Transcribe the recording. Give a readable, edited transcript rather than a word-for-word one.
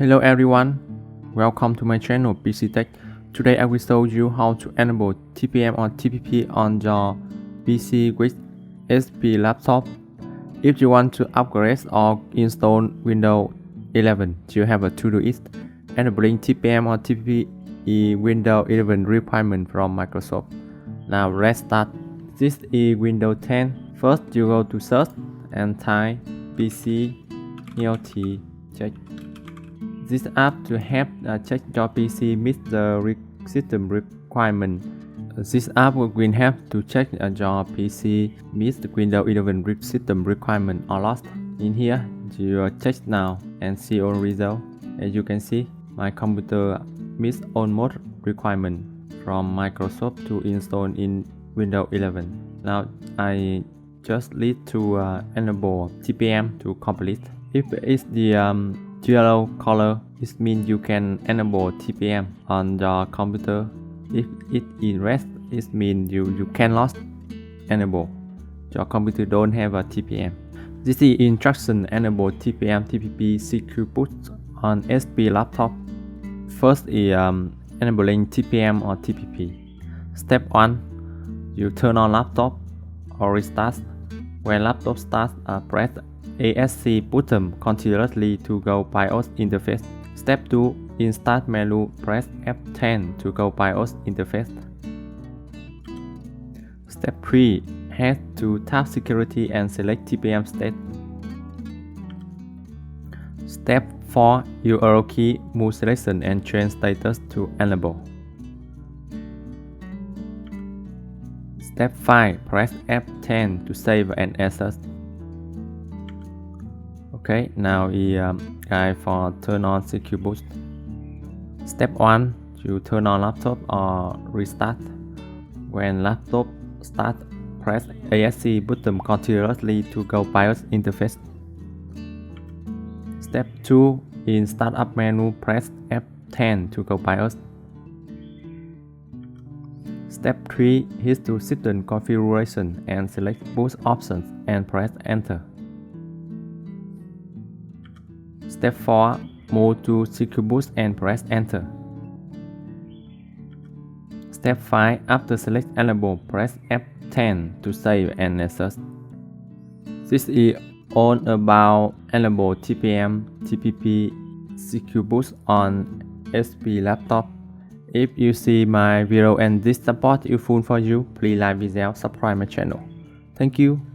Hello everyone, welcome to my channel PCTech. Today I will show you how to enable TPM or TPP on your PC with HP laptop. If you want to upgrade or install Windows 11, you have to do it. Enabling TPM or TPP is Windows 11 requirement from Microsoft. Now let's start. This is Windows 10. First you go to search and type PCTech. This app to help check your PC meets the system requirement. This app will help to check your PC meets the Windows 11 system requirement or not. In here, you check now and see all results. As you can see, my computer meets almost requirement from Microsoft to install in Windows 11. Now I just need to enable TPM to complete. If it's the yellow color, it means you can enable TPM on your computer. If it is red, it means you cannot enable. Your computer don't have a TPM. This is instruction enable TPM-TPP secure boot on HP laptop. First is enabling TPM or TPP. Step 1. You turn on laptop or restart. When laptop starts, press ASC button continuously to go BIOS interface. Step 2. In Start menu, press F10 to go BIOS interface. Step 3. Head to tab Security and select TPM state. Step 4. Use arrow key, move selection and change status to enable. Step 5. Press F10 to save and access. Okay, now we guide for turn on secure boot. Step 1. You turn on laptop or restart. When laptop starts, press ASC button continuously to go BIOS interface. Step 2. In Startup menu, press F10 to go BIOS. Step 3. Hit to System Configuration and select Boot options and press Enter. Step 4. Move to Secure Boot and press Enter. Step 5. After select Enable, press F10 to save and access. This is all about enable TPM-TPP Secure Boot on HP laptop. If you see my video and this support useful for you, please like video, subscribe my channel. Thank you.